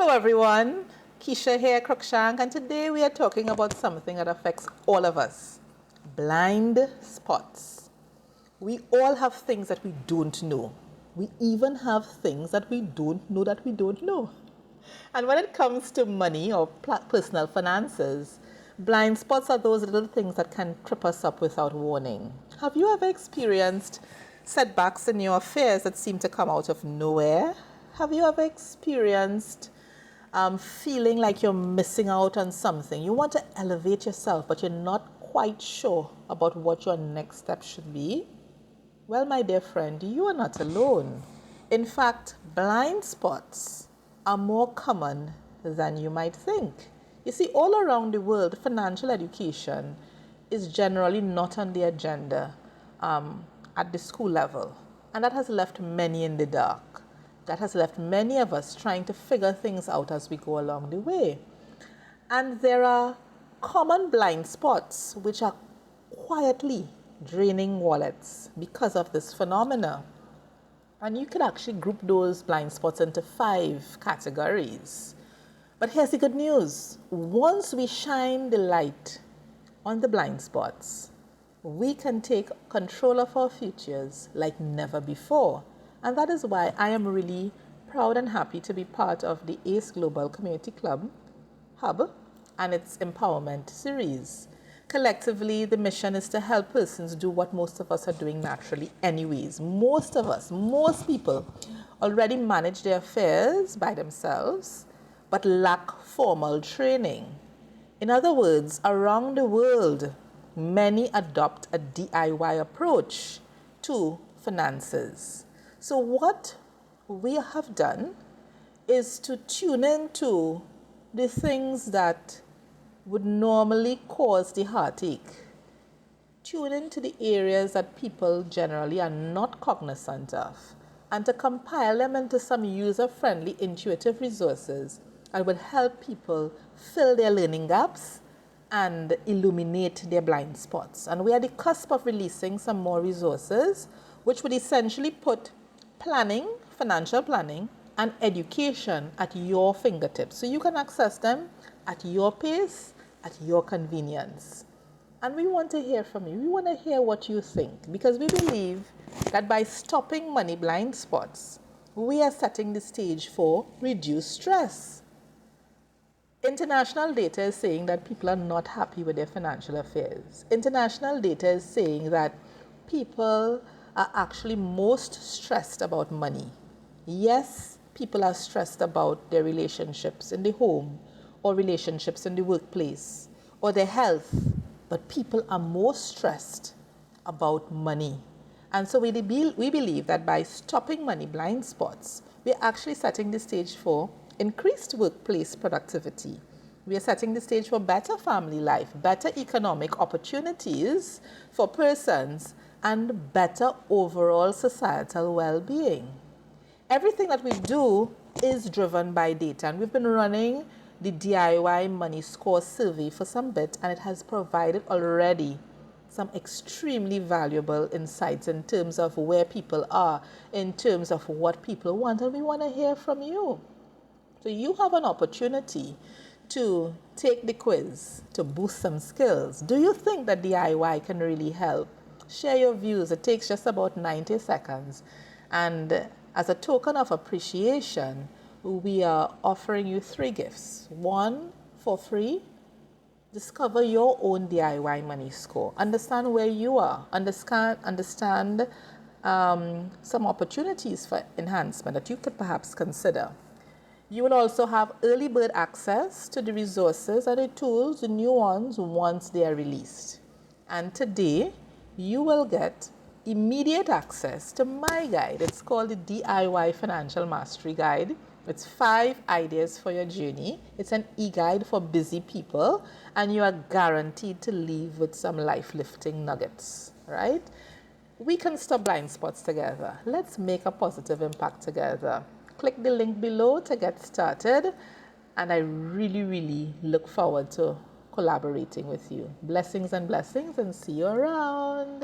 everyone, Keisha here, Cruikshank, and today we are talking about something that affects all of us, blind spots. We all have things that we don't know. We even have things that we don't know that we don't know. And when it comes to money or personal finances, blind spots are those little things that can trip us up without warning. Have you ever experienced setbacks in your affairs that seem to come out of nowhere? Have you ever experienced feeling like you're missing out on something? You want to elevate yourself, but you're not quite sure about what your next step should be? Well, my dear friend, you are not alone. In fact, blind spots are more common than you might think. You see, all around the world, financial education is generally not on the agenda at the school level. And that has left many in the dark. That has left many of us trying to figure things out as we go along the way. And there are common blind spots which are quietly draining wallets because of this phenomena. And you could actually group those blind spots into 5 categories. But here's the good news. Once we shine the light on the blind spots, we can take control of our futures like never before. And that is why I am really proud and happy to be part of the ACE Global Community Club Hub and its empowerment series. Collectively, the mission is to help persons do what most of us are doing naturally anyways. Most people already manage their affairs by themselves, but lack formal training. In other words, around the world, many adopt a DIY approach to finances. So what we have done is to tune into the things that would normally cause the heartache. Tune into the areas that people generally are not cognizant of, and to compile them into some user-friendly, intuitive resources that will help people fill their learning gaps and illuminate their blind spots. And we are at the cusp of releasing some more resources which would essentially put planning, financial planning, and education at your fingertips. So you can access them at your pace, at your convenience. And we want to hear from you. We want to hear what you think, because we believe that by stopping money blind spots, we are setting the stage for reduced stress. International data is saying that people are not happy with their financial affairs. International data is saying that people are actually most stressed about money. Yes, people are stressed about their relationships in the home or relationships in the workplace or their health, but people are most stressed about money. And so we believe that by stopping money blind spots, we're actually setting the stage for increased workplace productivity. We are setting the stage for better family life, better economic opportunities for persons, and better overall societal well-being. Everything that we do is driven by data, and we've been running the DIY Money Score survey for some bit, and it has provided already some extremely valuable insights in terms of where people are, in terms of what people want, and we want to hear from you. So you have an opportunity to take the quiz to boost some skills. Do you think that DIY can really help? Share your views. It takes just about 90 seconds. And as a token of appreciation, we are offering you 3 gifts. 1 for free. Discover your own DIY money score. Understand where you are. Understand some opportunities for enhancement that you could perhaps consider. You will also have early bird access to the resources and the tools, the new ones, once they are released. And today, you will get immediate access to my guide. It's called the DIY Financial Mastery Guide. It's 5 ideas for your journey. It's an e-guide for busy people, and you are guaranteed to leave with some life-lifting nuggets, right? We can stop blind spots together. Let's make a positive impact together. Click the link below to get started, and I really look forward to collaborating with you. Blessings and blessings, and see you around.